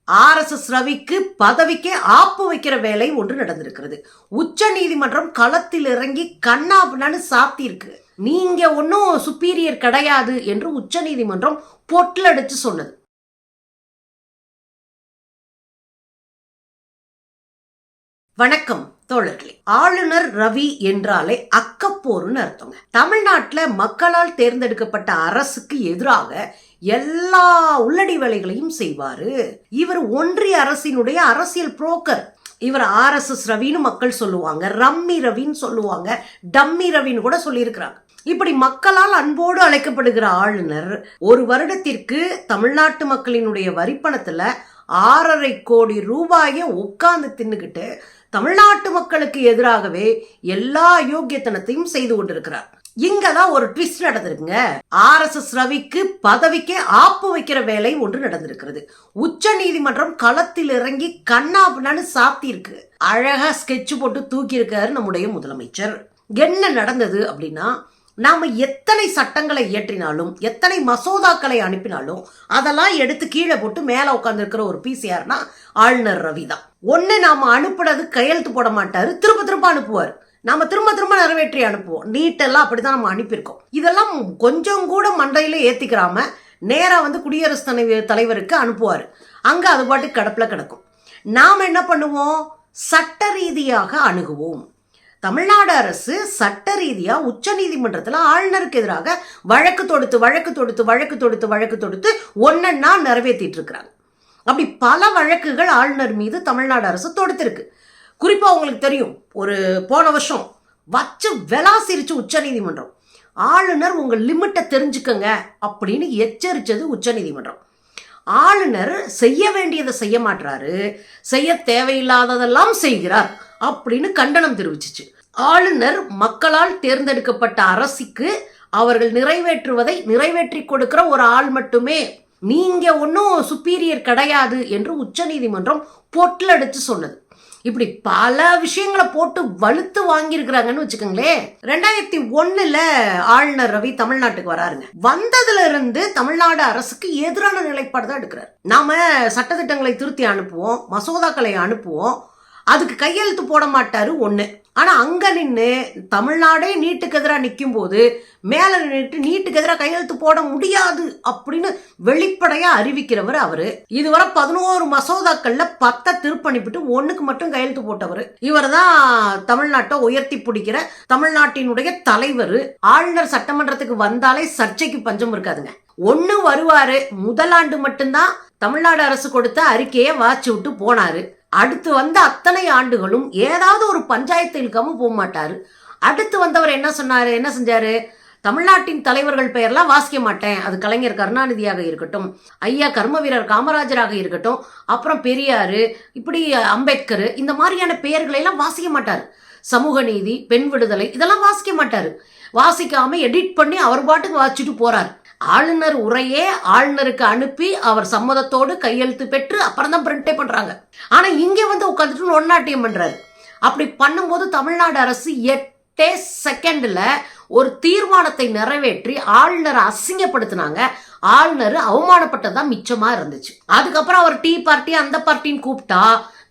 RSS ரவிக்கு பதவிக்கே ஆப்பு வைக்கிற வேலை ஒன்று நடந்திருக்கிறது. உச்ச நீதிமன்றம் களத்தில் இறங்கி கண்ணாபின்னு சாத்தியிருக்கு. நீங்க ஒன்னும் சுப்பீரியர் கிடையாது என்று உச்ச நீதிமன்றம் பொட்டலடிச்சு சொன்னது. வணக்கம் தோழர்களே. ஆளுநர் ரவி என்றாலே அக்கப்போர்னு அர்த்தங்க. தமிழ்நாட்டில் மக்களால் தேர்ந்தெடுக்கப்பட்ட அரசுக்கு எதிராக எல்லா உள்ளடி வேலைகளையும் செய்வாரு. இவர் ஒன்றிய அரசினுடைய அரசியல் புரோக்கர். இவர் RSS ரவின்னு மக்கள் சொல்லுவாங்க, ரம்மி ரவின்னு சொல்லுவாங்க, டம்மி ரவின்னு கூட சொல்லியிருக்கிறாங்க. இப்படி மக்களால் அன்போடு அழைக்கப்படுகிற ஆளுநர் ஒரு வருடத்திற்கு தமிழ்நாட்டு மக்களினுடைய வரிப்பணத்துல 6.5 கோடி ரூபாயை உட்கார்ந்து தின்னுக்கிட்டு தமிழ்நாட்டு மக்களுக்கு எதிராகவே எல்லா அயோக்கியத்தனத்தையும் செய்து கொண்டிருக்கிறார். இங்கதான் ஒரு ட்விஸ்ட் நடந்திருக்குங்க. RSS ரவிக்கு பதவிக்கே ஆப்பு வைக்கிற வேலை ஒன்று நடந்திருக்கிறது. உச்ச நீதிமன்றம் களத்தில் இறங்கி கண்ணாபின்னு சாத்தியிருக்கு. அழகா ஸ்கெட்ச் போட்டு தூக்கி இருக்காரு நம்முடைய முதலமைச்சர். என்ன நடந்தது அப்படின்னா, நாம எத்தனை சட்டங்களை இயற்றினாலும் எத்தனை மசோதாக்களை அனுப்பினாலும் அதெல்லாம் எடுத்து கீழே போட்டு மேல உட்கார்ந்து இருக்கிற ஒரு பிசிஆர்னா ஆளுநர் ரவி தான். ஒன்னு நாம அனுப்புறது கையெழுத்து போட மாட்டாரு, திரும்ப திரும்ப அனுப்புவார். நாம திரும்ப திரும்ப நிறைவேற்றி அனுப்புவோம். நீட்டெல்லாம் அப்படிதான் நம்ம அனுப்பியிருக்கோம். இதெல்லாம் கொஞ்சம் கூட மண்டையில ஏத்திக்கிறாம நேரா குடியரசுத் தலைவருக்கு அனுப்புவாரு. அங்க அது பாட்டு கடப்புல கிடக்கும். நாம என்ன பண்ணுவோம்? சட்ட ரீதியாக அணுகுவோம். தமிழ்நாடு அரசு சட்ட ரீதியா உச்ச நீதிமன்றத்தில் ஆளுநருக்கு எதிராக வழக்கு தொடுத்து ஒன்னா நிறைவேற்றிட்டு இருக்கிறாங்க. அப்படி பல வழக்குகள் ஆளுநர் மீது தமிழ்நாடு அரசு தொடுத்திருக்கு. குறிப்பா உங்களுக்கு தெரியும், ஒரு போன வருஷம் வச்சு விளாசிருச்சு உச்ச நீதிமன்றம். ஆளுநர் உங்க லிமிட்டை தெரிஞ்சுக்கங்க அப்படின்னு எச்சரிச்சது உச்ச நீதிமன்றம். ஆளுநர் செய்ய வேண்டியதை செய்ய மாட்டாரு, செய்ய தேவையில்லாததெல்லாம் செய்கிறார் அப்படின்னு கண்டனம் தெரிவிச்சிச்சு. ஆளுநர் மக்களால் தேர்ந்தெடுக்கப்பட்ட அரசுக்கு அவர்கள் நிறைவேற்றுவதை நிறைவேற்றி கொடுக்கிற ஒரு ஆள் மட்டுமே. நீங்க ஒன்னும் சுப்பீரியர் கிடையாது என்று உச்ச நீதிமன்றம் பொட்டலடிச்சு சொன்னது. இப்படி பல விஷயங்களை போட்டு வலுத்து வாங்கியிருக்கிறாங்கன்னு வச்சுக்கோங்களேன். 2001 ஆளுநர் ரவி தமிழ்நாட்டுக்கு வராருங்க. வந்ததுல இருந்து தமிழ்நாடு அரசுக்கு எதிரான நிலைப்பாடு தான் எடுக்கிறார். நாம சட்டத்திட்டங்களை திருத்தி அனுப்புவோம், மசோதாக்களை அனுப்புவோம், அதுக்கு கையெழுத்து போட மாட்டாரு ஒண்ணு. ஆனா அங்க நின்று தமிழ்நாடே நீட்டுக்கு எதிராக நிற்கும் போது மேல நின்றுட்டு நீட்டுக்கு எதிராக கையெழுத்து போட முடியாது அப்படின்னு வெளிப்படையா அறிவிக்கிறவர் அவரு. இதுவரை 11 மசோதாக்கள்ல 10 திருப்பணிப்பிட்டு 1க்கு மட்டும் கையெழுத்து போட்டவர். இவர் தான் தமிழ்நாட்டை உயர்த்தி பிடிக்கிற தமிழ்நாட்டினுடைய தலைவர். ஆளுநர் சட்டமன்றத்துக்கு வந்தாலே சர்ச்சைக்கு பஞ்சம் இருக்காதுங்க. ஒண்ணு வருவாரு, முதலாண்டு மட்டும்தான் தமிழ்நாடு அரசு கொடுத்த அறிக்கையை வாச்சு விட்டு போனாரு. அடுத்து வந்த அத்தனை ஆண்டுகளும் ஏதாவது ஒரு பஞ்சாயத்து இழுக்காம போக மாட்டாரு. அடுத்து வந்தவர் என்ன செஞ்சாரு? தமிழ்நாட்டின் தலைவர்கள் பெயர்லாம் வாசிக்க மாட்டேன். அது கலைஞர் கருணாநிதியாக இருக்கட்டும், ஐயா கர்ம வீரர் காமராஜராக இருக்கட்டும், அப்புறம் பெரியாரு, இப்படி அம்பேத்கர், இந்த மாதிரியான பெயர்களை எல்லாம் வாசிக்க மாட்டாரு. சமூக நீதி, பெண் விடுதலை, இதெல்லாம் வாசிக்க மாட்டாரு. வாசிக்காம எடிட் பண்ணி அவர் பாட்டுக்கு வாசிச்சுட்டு போறாரு. ஆளுநர் உரையே ஆளுநருக்கு அனுப்பி அவர் சம்மதத்தோடு கையெழுத்து பெற்று அப்புறம் தான் பிரிண்டே பண்றாங்க. ஆனா இங்க உட்காந்துட்டு ஒன்னாட்டியம் பண்றாரு. அப்படி பண்ணும்போது தமிழ்நாடு அரசு 8 செகண்ட்ல ஒரு தீர்மானத்தை நிறைவேற்றி ஆளுநரை அசிங்கப்படுத்தினாங்க. ஆளுநர் அவமானப்பட்டதான் மிச்சமா இருந்துச்சு. அதுக்கப்புறம் அவர் டீ பார்ட்டி அந்த பார்ட்டின்னு கூப்பிட்டா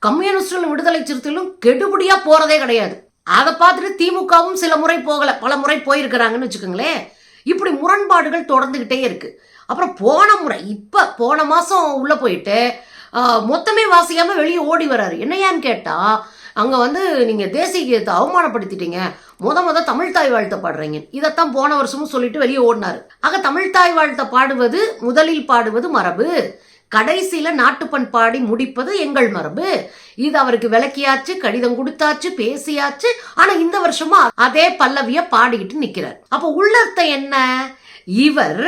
கம்யூனிஸ்டும் விடுதலை சிறுத்தைகளும் கெடுபடியா போறதே கிடையாது. அதை பார்த்துட்டு திமுகவும் சில முறை போகல, பல முறை போயிருக்கிறாங்கன்னு வச்சுக்கோங்களேன். இப்படி முரண்பாடுகள் தொடர்ந்துகிட்டே இருக்கு. அப்புறம் போன மாசம் உள்ள போயிட்டு மொத்தமே வாசிக்காம வெளியே ஓடி வர்றாரு. என்னையான்னு கேட்டா, அங்க நீங்க தேசிய கீதத்தை அவமானப்படுத்திட்டீங்க, முத தமிழ்தாய் வாழ்த்தை பாடுறீங்க, இதைத்தான் போன வருஷமும் சொல்லிட்டு வெளியே ஓடினாரு. ஆக தமிழ்தாய் வாழ்த்தை பாடுவது, முதலில் பாடுவது மரபு, கடைசியில நாட்டுப்பண் பாடி முடிப்பது எங்கள் மரபு. இது அவருக்கு விளக்கியாச்சு, கடிதம் கொடுத்தாச்சு, பேசியாச்சு. ஆனா இந்த வருஷமா அதே பல்லவிய பாடிக்கிட்டு நிக்கிறார். அப்ப உள்ளர்த்தம் என்ன? இவர்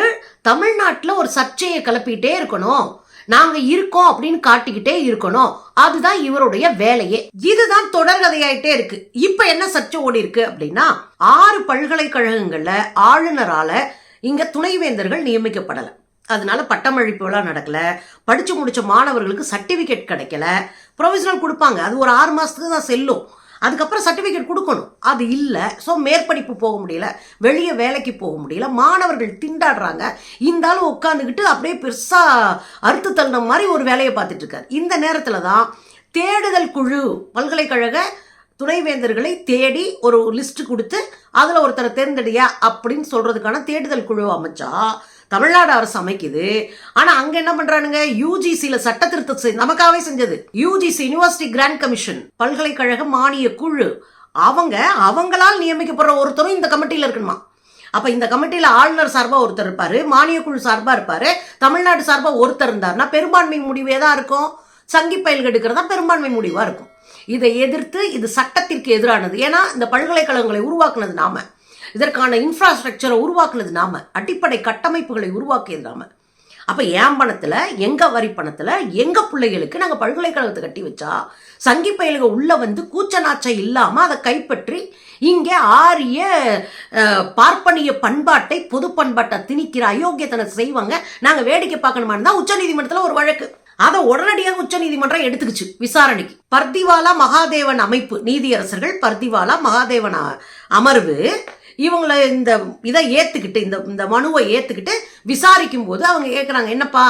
தமிழ்நாட்டுல ஒரு சர்ச்சையை கிளப்பிட்டே இருக்கணும், நாங்க இருக்கோம் அப்படின்னு காட்டிக்கிட்டே இருக்கணும். அதுதான் இவருடைய வேலையே. இதுதான் தொடர்கதையாயிட்டே இருக்கு. இப்ப என்ன சர்ச்சை ஓடி இருக்கு அப்படின்னா, 6 பல்கலைக்கழகங்கள்ல ஆளுநரால இங்க துணைவேந்தர்கள் நியமிக்கப்படல. அதனால பட்டமளிப்பு விழா நடக்கல, படிச்சு முடிச்ச மாணவர்களுக்கு சர்டிபிகேட் கிடைக்கல. ப்ரொவிஷனல் கொடுப்பாங்க, அது ஒரு 6 மாசத்துக்கு தான் செல்லும். அதுக்கப்புறம் சர்டிஃபிகேட் கொடுக்கணும். அது இல்லை. ஸோ மேற்படிப்பு போக முடியல, வெளியே வேலைக்கு போக முடியல, மாணவர்கள் திண்டாடுறாங்க. இந்த ஆள் உட்காந்துக்கிட்டு அப்படியே பெருசாக அறுத்து தள்ளின மாதிரி ஒரு வேலையை பார்த்துட்டு இருக்காரு. இந்த நேரத்தில் தான் தேடுதல் குழு, பல்கலைக்கழக துணைவேந்தர்களை தேடி ஒரு லிஸ்ட் கொடுத்து அதில் ஒருத்தரை தேர்ந்தெடியா அப்படின்னு சொல்கிறதுக்கான தேடுதல் குழு அமைச்சா தமிழ்நாடு அரசு அமைக்குது. ஆனால் அங்கே என்ன பண்ணுறானுங்க, யூஜிசியில் சட்ட திருத்தம் நமக்காகவே செஞ்சது யூஜிசி, யூனிவர்சிட்டி கிராண்ட் கமிஷன், பல்கலைக்கழக மானிய குழு, அவங்களால் நியமிக்கப்படுற ஒருத்தரும் இந்த கமிட்டியில் இருக்கணுமா. அப்போ இந்த கமிட்டியில் ஆளுநர் சார்பாக ஒருத்தர் இருப்பார், மானிய குழு சார்பாக இருப்பார், தமிழ்நாடு சார்பாக ஒருத்தர் இருந்தார்னா பெரும்பான்மை முடிவே தான் இருக்கும். சங்கி பயில்கள் எடுக்கிறதா பெரும்பான்மை முடிவாக இருக்கும். இதை எதிர்த்து இது சட்டத்திற்கு எதிரானது. ஏன்னா இந்த பல்கலைக்கழகங்களை உருவாக்குனது நாம, இதற்கான இன்ஃப்ராஸ்ட்ரக்சரை உருவாக்குனது நாம, அடிப்படை கட்டமைப்புகளை உருவாக்கியது நாம. அப்போ என் பணத்தில், எங்கள் வரி பணத்தில், எங்கள் பிள்ளைகளுக்கு நாங்கள் பல்கலைக்கழகத்தை கட்டி வச்சா சங்கி பயிலுக உள்ள வந்து கூச்ச நாச்சை இல்லாமல் அதை கைப்பற்றி இங்கே ஆரிய பார்ப்பனிய பண்பாட்டை, பொது பண்பாட்டை திணிக்கிற அயோக்கியத்தனை செய்வாங்க. நாங்கள் வேடிக்கை பார்க்கணுமான்னு தான் உச்சநீதிமன்றத்தில் ஒரு வழக்கு. அதை உடனடியாக உச்சநீதிமன்றம் எடுத்துக்கிச்சு விசாரணைக்கு. பர்திவாலா மகாதேவன் அமைப்பு, நீதியரசர்கள் பர்திவாலா மகாதேவன் அமர்வு இவங்களை இந்த இதை ஏற்றுக்கிட்டு, இந்த மனுவை ஏற்றுக்கிட்டு விசாரிக்கும் போது அவங்க கேட்குறாங்க, என்னப்பா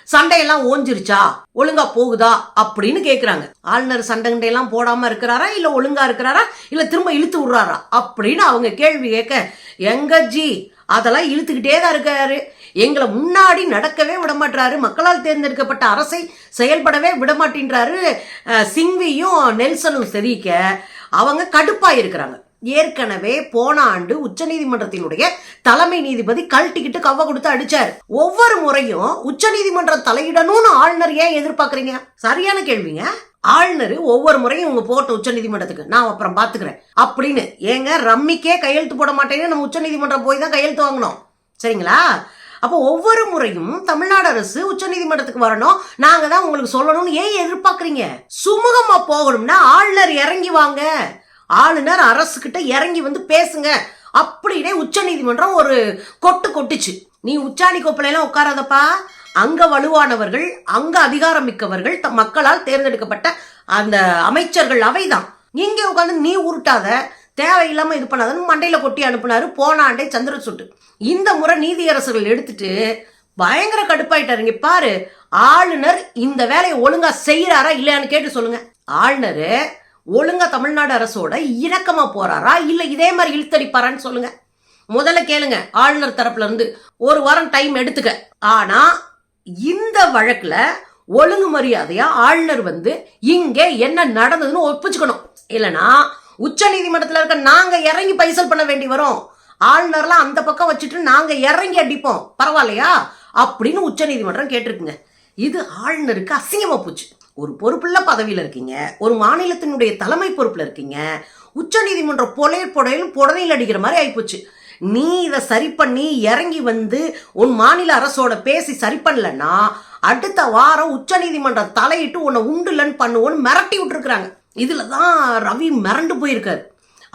சண்டையெல்லாம் ஓஞ்சிருச்சா, ஒழுங்கா போகுதா அப்படின்னு கேட்குறாங்க. ஆளுநர் சண்டையெல்லாம் போடாமல் இருக்கிறாரா, இல்லை ஒழுங்கா இருக்கிறாரா, இல்லை திரும்ப இழுத்து விடுறாரா அப்படின்னு அவங்க கேள்வி கேட்க, எங்க ஜி அதெல்லாம் இழுத்துக்கிட்டே தான் இருக்காரு, எங்களை முன்னாடி நடக்கவே விடமாட்டாரு, மக்களால் தேர்ந்தெடுக்கப்பட்ட அரசை செயல்படவே விடமாட்டேன்றாரு சிங்வியும் நெல்சனும் தெரிவிக்க அவங்க கடுப்பாக இருக்கிறாங்க. ஏற்கனவே போன ஆண்டு உச்சநீதிமன்றத்தினுடைய தலைமை நீதிபதி கழட்டிக்கிட்டு கவ்வ கொடுத்து அடிச்சாரு. ஒவ்வொரு முறையும் உச்சநீதிமன்றம் தலையிடணும்னு ஆளுநர் ஏன் எதிர்பார்க்கறீங்க? சரியான கேள்விங்க. ஆளுநர் ஒவ்வொரு முறையும் உங்க போட்ட உச்சநீதிமன்றத்துக்கு நான் அப்புறம் பாத்துக்கிறேன் அப்படின்னு, ஏங்க ரம்மிக்கே கையெழுத்து போட மாட்டேன்னு நம்ம உச்சநீதிமன்றம் போய் தான் கையெழுத்து வாங்கணும், சரிங்களா? அப்போ ஒவ்வொரு முறையும் தமிழ்நாடு அரசு உச்சநீதிமன்றத்துக்கு வரணும், நாங்க தான் உங்களுக்கு சொல்லணும்னு ஏன் எதிர்பார்க்கறீங்க? சுமூகமா போகணும்னா ஆளுநர் இறங்கி வாங்க, ஆளுநர் அரசு கிட்ட இறங்கி வந்து பேசுங்க அப்படின்னே உச்சநீதிமன்றம் ஒரு கொட்டுச்சு. நீ உச்சாணி கோப்பையெல்லாம் உட்காராதப்பா, அங்க வலுவானவர்கள், அங்க அதிகாரம் மிக்கவர்கள், மக்களால் தேர்ந்தெடுக்கப்பட்ட அந்த அமைச்சர்கள் அவைதான். இங்கே உட்காந்து நீ உருட்டாத, தேவையில்லாம இது பண்ணாதன்னு மண்டையில கொட்டி அனுப்புனாரு போன ஆண்டே சந்திரசூட். இந்த முறை நீதியரசர்கள் எடுத்துட்டு பயங்கர கடுப்பாயிட்டாருங்க. பாரு, ஆளுநர் இந்த வேலையை ஒழுங்கா செய்யறாரா இல்லையான்னு கேட்டு சொல்லுங்க. ஆளுநர் ஒழுங்கா தமிழ்நாடு அரசோட இணக்கமா போறாரா இல்ல இதே மாதிரி இழுத்தடிப்பாரான்னு சொல்லுங்க. முதல்ல கேளுங்க ஆளுநர் தரப்புல இருந்து, ஒரு வாரம் டைம் எடுத்துக்க. ஆனா இந்த வழக்குல ஒழுங்கு மரியாதையா ஆளுநர் வந்து இங்கே என்ன நடந்ததுன்னு ஒப்புச்சுக்கணும். இல்லைன்னா உச்ச நீதிமன்றத்தில் இருக்க நாங்க இறங்கி பைசல் பண்ண வேண்டி வரும். ஆளுநர்லாம் அந்த பக்கம் வச்சுட்டு நாங்க இறங்கி அடிப்போம், பரவாயில்லையா அப்படின்னு உச்ச நீதிமன்றம் கேட்டிருக்குங்க. இது ஆளுநருக்கு அசிங்கமா போச்சு. ஒரு பொறுப்புள்ள பதவியில் இருக்கீங்க, ஒரு மாநிலத்தினுடைய தலைமை பொறுப்புல இருக்கீங்க, உச்ச நீதிமன்றம் புடனையில் அடிக்கிற மாதிரி ஆயிப்போச்சு. நீ இதை சரி பண்ணி இறங்கி வந்து உன் மாநில அரசோட பேசி சரி பண்ணலன்னா அடுத்த வாரம் உச்ச நீதிமன்றம் தலையிட்டு உன்னை உண்டுலன்னு பண்ணுவோன்னு மிரட்டி விட்டுருக்குறாங்க. இதுல தான் ரவி மிரண்டு போயிருக்காரு.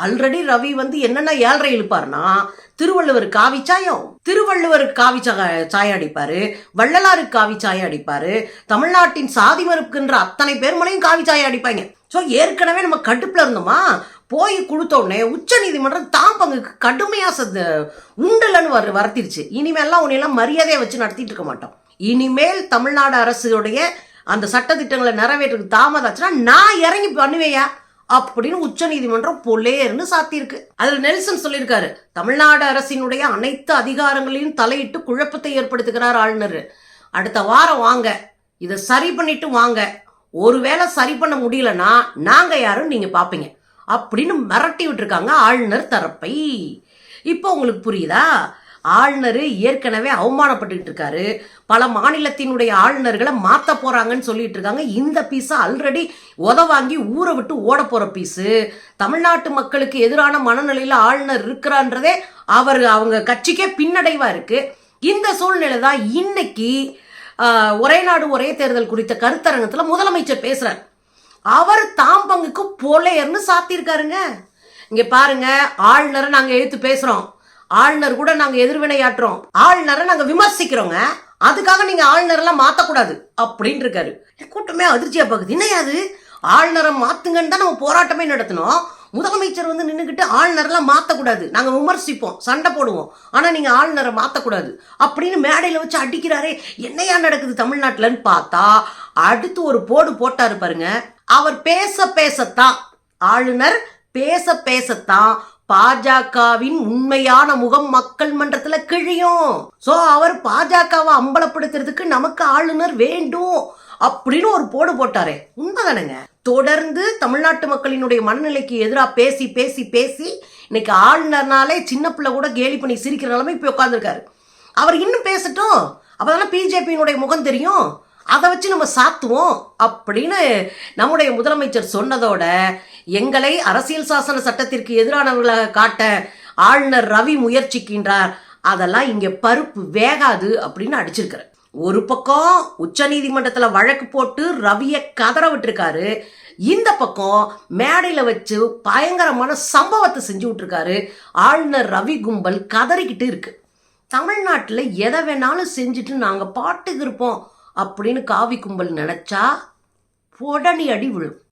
ஆல்ரெடி ரவி வந்து என்னென்ன ஏழரை இழுப்பாருன்னா, திருவள்ளுவருக்கு காவி சாயம், திருவள்ளுவருக்கு காவி சாயம் அடிப்பாரு, வள்ளலாருக்கு காவி சாயம் அடிப்பாரு, தமிழ்நாட்டின் சாதி மறுப்புன்ற அத்தனை பேர் மேலையும் காவி சாயம் அடிப்பாங்க. ஸோ ஏற்கனவே நம்ம கடுப்புல இருந்தோமா, போய் கொடுத்த உடனே உச்ச நீதிமன்றம் தான் பங்குக்கு கடுமையா உண்டலன்னு வரத்திருச்சு. இனிமேல்லாம் உன்னையெல்லாம் மரியாதையை வச்சு நடத்திட்டு இருக்க மாட்டோம். இனிமேல் தமிழ்நாடு அரசுடைய அந்த சட்டத்திட்டங்களை நிறைவேற்றுக்கு தாமதாச்சுன்னா நான் இறங்கி பண்ணுவேயா அப்படின்னு உச்ச நீதிமன்றம் பொலேர்னு சாத்தியிருக்கு. அதுல நெல்சன் சொல்லியிருக்காரு, தமிழ்நாடு அரசினுடைய அனைத்து அதிகாரங்களையும் தலையிட்டு குழப்பத்தை ஏற்படுத்துகிறார் ஆளுநர். அடுத்த வாரம் வாங்க, இதை சரி பண்ணிட்டு வாங்க, ஒருவேளை சரி பண்ண முடியலன்னா நாங்க யாரும் நீங்க பாப்பீங்க அப்படின்னு மிரட்டி விட்டுருக்காங்க ஆளுநர் தரப்பை. இப்போ உங்களுக்கு புரியுதா? ஆளுநர் ஏற்கனவே அவமானப்பட்டுக்கிட்டு இருக்காரு. பல மாநிலத்தினுடைய ஆளுநர்களை மாற்ற போறாங்கன்னு சொல்லிட்டு இருக்காங்க. இந்த பீஸை ஆல்ரெடி வாங்கி ஊரை விட்டு ஓட போற பீஸு. தமிழ்நாட்டு மக்களுக்கு எதிரான மனநிலையில் ஆளுநர் இருக்கிறான்றதே அவங்க கட்சிக்கே பின்னடைவா இருக்கு. இந்த சூழ்நிலை தான் இன்னைக்கு ஒரே நாடு ஒரே தேர்தல் குறித்த கருத்தரங்கத்தில் முதலமைச்சர் பேசுறார். அவர் தாம் பங்குக்கு பொலேர்னு சாத்தியிருக்காருங்க. இங்க பாருங்க, ஆளுநரை நாங்க எழுத்து பேசுறோம், ஆளுநர் கூட நாங்க எதிர்வினையாற்றுறோம், ஆளுநரை நாங்க விமர்சிக்கிறோங்க, அதுக்காக நீங்க ஆளுநரெல்லாம் மாத்தக்கூடாது அப்படின்னு இருக்காரு. கூட்டமே அதிர்ச்சியா பாக்குது. என்னையாது ஆளுநரை மாத்துங்கன்னு தான் நம்ம போராட்டமே நடத்தினோம், முதலமைச்சர் வந்து நின்றுக்கிட்டு ஆளுநரெல்லாம் மாற்றக்கூடாது, நாங்கள் விமர்சிப்போம், சண்டை போடுவோம், ஆனால் நீங்கள் ஆளுநரை மாற்றக்கூடாது அப்படின்னு மேடையில் வச்சு அடிக்கிறாரே, என்னையா நடக்குது தமிழ்நாட்டிலன்னு பார்த்தா அடுத்து ஒரு போடு போட்டாரு பாருங்க. அவர் பேச பேசத்தான், ஆளுநர் பேச பேசத்தான் பாஜகவின் உண்மையான முகம் மக்கள் மன்றத்துல கிழியும். சோ அவர் பாஜகவை அம்பலப்படுத்துறதுக்கு நமக்கு ஆளுநர் வேண்டும் அப்படின்னு ஒரு போடு போட்டாரே, உண்மைதானங்க. தொடர்ந்து தமிழ்நாட்டு மக்களினுடைய மனநிலைக்கு எதிராக பேசி பேசி பேசி இன்னைக்கு ஆளுநர்னாலே சின்ன பிள்ளை கூட கேலி பண்ணி சிரிக்கிற நிலைமை இப்ப உட்கார்ந்துருக்காரு. அவர் இன்னும் பேசட்டும், அப்பதானே பிஜேபியினுடைய முகம் தெரியும், அதை வச்சு நம்ம சாத்துவோம் அப்படின்னு நம்முடைய முதலமைச்சர் சொன்னதோட எங்களை அரசியல் சாசன சட்டத்திற்கு எதிரானவர்களாக காட்ட ஆளுநர் ரவி முயற்சிக்கின்றார், அதெல்லாம் இங்க பருப்பு வேகாது அப்படின்னு அடிச்சிருக்காரு. ஒரு பக்கம் உச்ச நீதிமன்றத்துல வழக்கு போட்டு ரவியை கதற விட்டுருக்காரு, இந்த பக்கம் மேடையில வச்சு பயங்கரமான சம்பவத்தை செஞ்சு விட்டுருக்காரு. ஆளுநர் ரவி கும்பல் கதறிக்கிட்டு இருக்கு. தமிழ்நாட்டில் எதை வேணாலும் செஞ்சுட்டு நாங்கள் பாட்டுக்கு இருப்போம் அப்படின்னு காவி கும்பல் நினைச்சா உடனே அடி விழும்.